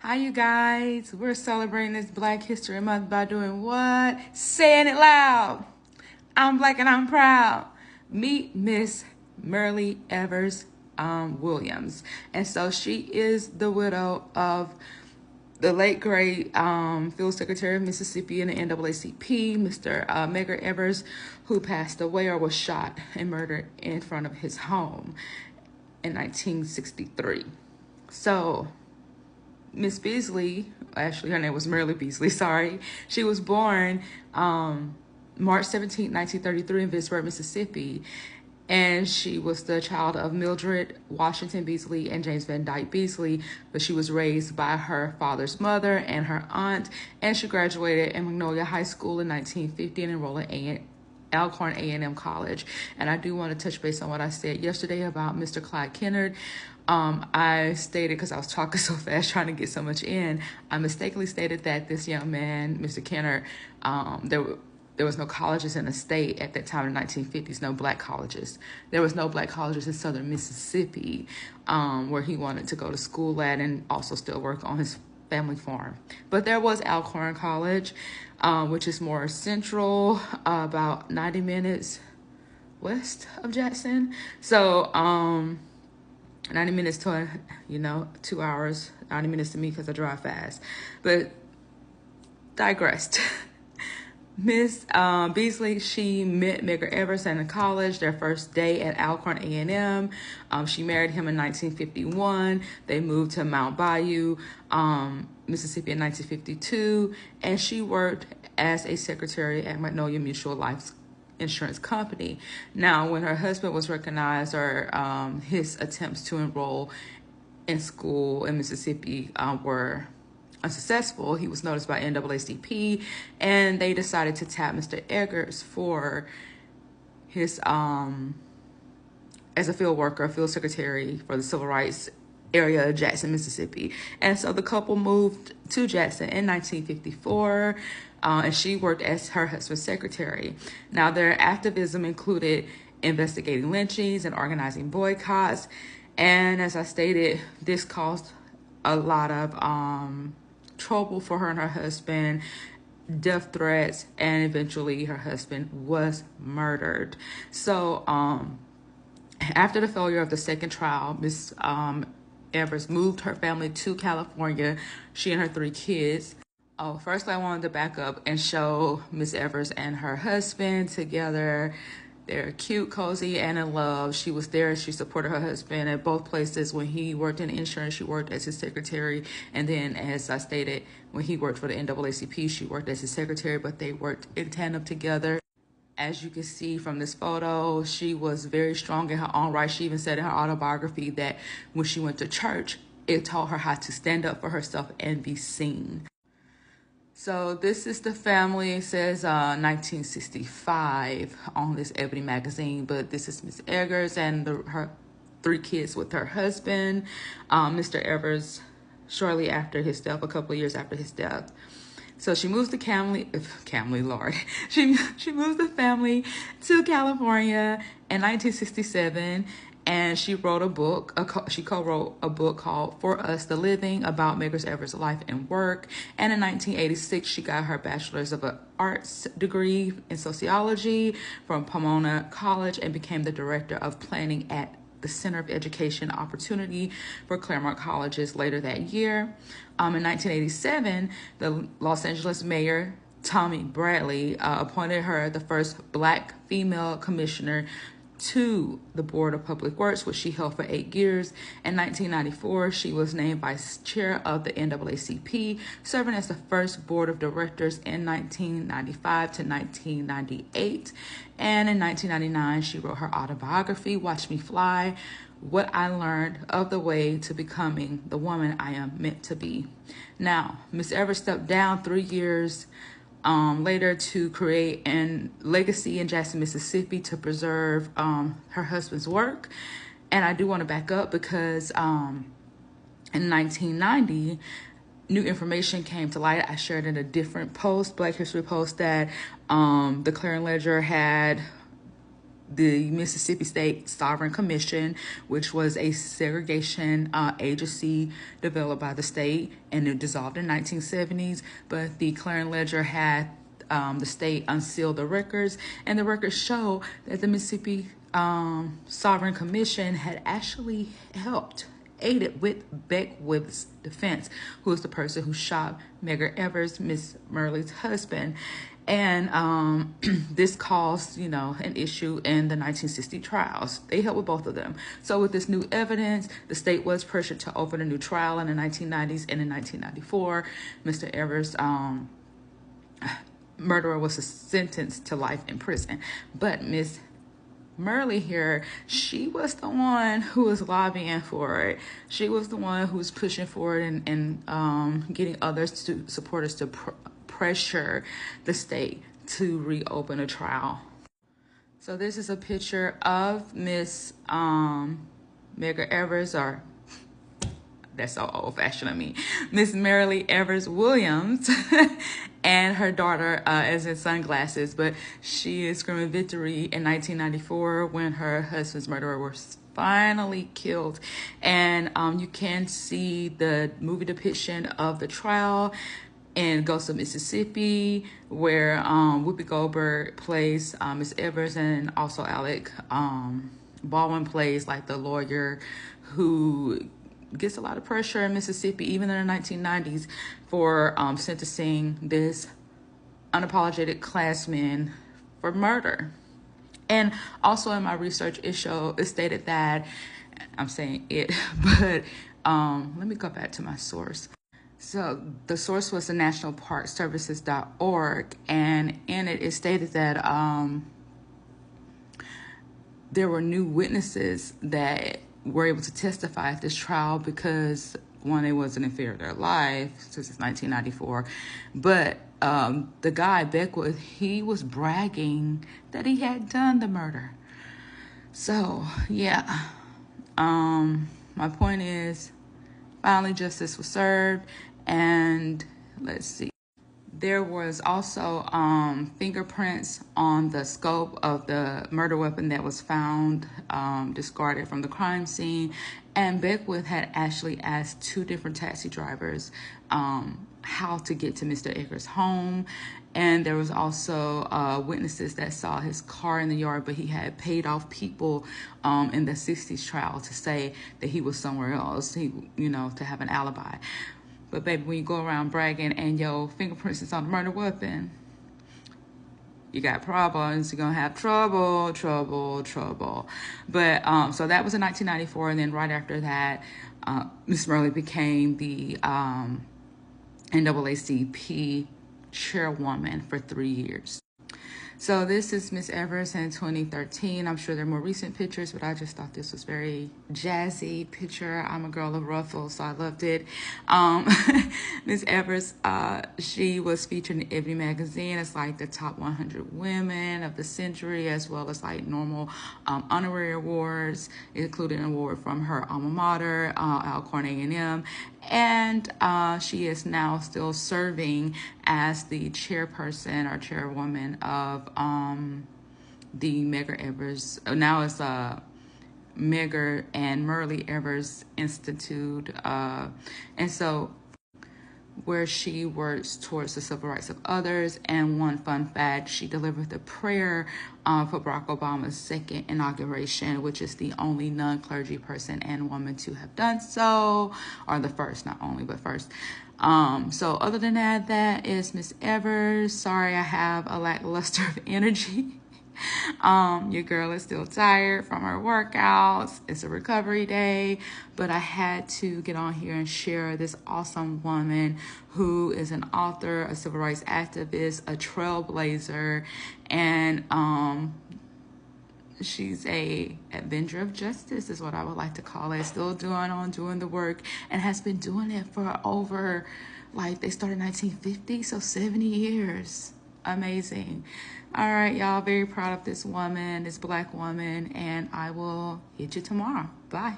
Hi, you guys. We're celebrating this Black History Month by doing what? Saying it loud. I'm Black and I'm proud. Meet Miss Myrlie Evers-Williams. And so she is the widow of the late great field secretary of Mississippi and the NAACP, Mr. Medgar Evers, who passed away or was shot and murdered in front of his home in 1963. So Miss Beasley, actually her name was Myrlie Beasley, sorry. She was born March 17, 1933 in Vicksburg, Mississippi. And she was the child of Mildred Washington Beasley and James Van Dyke Beasley, but she was raised by her father's mother and her aunt, and she graduated in Magnolia High School in 1950 and enrolled in Alcorn A&M College. And I do want to touch base on what I said yesterday about Mr. Clyde Kennard. I stated, because I was talking so fast trying to get so much in, I mistakenly stated that this young man, Mr. Kennard, there was no colleges in the state at that time in the 1950s, no black colleges. There was no black colleges in southern Mississippi where he wanted to go to school at and also still work on his family farm. But there was Alcorn College, which is more central, about 90 minutes west of Jackson. So 90 minutes to, 2 hours, 90 minutes to me because I drive fast. But digressed. Miss Beasley, she met Medgar Evers in college, their first day at Alcorn A&M. She married him in 1951. They moved to Mount Bayou, Mississippi in 1952. And she worked as a secretary at Magnolia Mutual Life Insurance Company. Now, when her husband was recognized, or his attempts to enroll in school in Mississippi were unsuccessful, he was noticed by NAACP, and they decided to tap Mr. Eggers for his as a field worker, field secretary for the civil rights area of Jackson, Mississippi. And so the couple moved to Jackson in 1954, and she worked as her husband's secretary. Now, their activism included investigating lynchings and organizing boycotts. And as I stated, this caused a lot of trouble for her and her husband, death threats, and eventually her husband was murdered. So after the failure of the second trial, Miss Evers moved her family to California, she and her 3 kids. Oh, firstly, I wanted to back up and show Miss Evers and her husband together. They're cute, cozy, and in love. She was there. She supported her husband at both places. When he worked in insurance, she worked as his secretary. And then, as I stated, when he worked for the NAACP, she worked as his secretary, but they worked in tandem together. As you can see from this photo, she was very strong in her own right. She even said in her autobiography that when she went to church, it taught her how to stand up for herself and be seen. So this is the family. It says 1965 on this Ebony magazine, but this is Miss Eggers and her 3 kids with her husband, Mr. Evers, shortly after his death, a couple of years after his death. So she moves the Lord. She moves the family to California in 1967. And she wrote a book, she co-wrote a book called For Us the Living, about Medgar Evers' life and work. And in 1986, she got her Bachelor's of Arts degree in sociology from Pomona College and became the director of planning at the Center of Education Opportunity for Claremont Colleges later that year. In 1987, the Los Angeles mayor, Tommy Bradley, appointed her the first Black female commissioner to the Board of Public Works, which she held for 8 years. In 1994, she was named vice chair of the NAACP, serving as the first board of directors in 1995 to 1998. And in 1999, she wrote her autobiography, Watch Me Fly, What I Learned of the Way to Becoming the Woman I Am Meant to Be. Now, Miss Evers stepped down 3 years later to create a legacy in Jackson, Mississippi to preserve her husband's work. And I do want to back up because in 1990, new information came to light. I shared in a different post, Black History post, that the Clarion Ledger had the Mississippi State Sovereign Commission, which was a segregation agency developed by the state, and it dissolved in 1970s. But the Clarion Ledger had the state unseal the records, and the records show that the Mississippi Sovereign Commission had actually aided with Beckwith's defense, who is the person who shot Medgar Evers, Miss Myrlie's husband. And this caused, an issue in the 1960 trials. They helped with both of them. So with this new evidence, the state was pressured to open a new trial in the 1990s, and in 1994, Mr. Evers' murderer was sentenced to life in prison. But Miss Myrlie here, she was the one who was lobbying for it. She was the one who was pushing for it and getting others to supporters to pressure the state to reopen a trial. So this is a picture of Miss Medgar Evers, or that's so old-fashioned of me, Miss Myrlie Evers-Williams, and her daughter as in sunglasses. But she is screaming victory in 1994 when her husband's murderer was finally killed. And you can see the movie depiction of the trial in Ghost of Mississippi, where Whoopi Goldberg plays Miss Evers, and also Alec Baldwin plays like the lawyer who gets a lot of pressure in Mississippi, even in the 1990s, for sentencing this unapologetic classman for murder. And also in my research, it stated that, I'm saying it, but let me go back to my source. So the source was the nationalparkservices.org, and in it stated that there were new witnesses that were able to testify at this trial because, one, it wasn't in fear of their life since it's 1994, but the guy, Beckwith, he was bragging that he had done the murder. So, yeah, my point is, finally justice was served, and let's see. There was also fingerprints on the scope of the murder weapon that was found discarded from the crime scene. And Beckwith had actually asked 2 different taxi drivers how to get to Mr. Eggers' home. And there was also witnesses that saw his car in the yard, but he had paid off people in the 60s trial to say that he was somewhere else, to have an alibi. But baby, when you go around bragging and your fingerprints is on the murder weapon, you got problems. You're going to have trouble. But so that was in 1994. And then right after that, Miss Myrlie became the NAACP chairwoman for 3 years. So this is Miss Evers in 2013. I'm sure there are more recent pictures, but I just thought this was very jazzy picture. I'm a girl of ruffles, so I loved it. Miss Evers, she was featured in Ebony magazine as like the top 100 women of the century, as well as like normal honorary awards, including an award from her alma mater, Alcorn A&M. And she is now still serving as the chairperson or chairwoman of the Medgar Evers. Now it's Medgar and Myrlie Evers Institute, and so where she works towards the civil rights of others. And one fun fact, she delivered the prayer for Barack Obama's second inauguration, which is the only non-clergy person and woman to have done so, or the first, not only, but first. So other than that, that is Miss Evers. Sorry, I have a lackluster of energy. Your girl is still tired from her workouts. It's a recovery day, but I had to get on here and share this awesome woman who is an author, a civil rights activist, a trailblazer, and she's a avenger of justice is what I would like to call it. Still doing the work, and has been doing it for over, like, they started in 1950, so 70 years. Amazing. All right, y'all, very proud of this woman, this Black woman, and I will hit you tomorrow. Bye.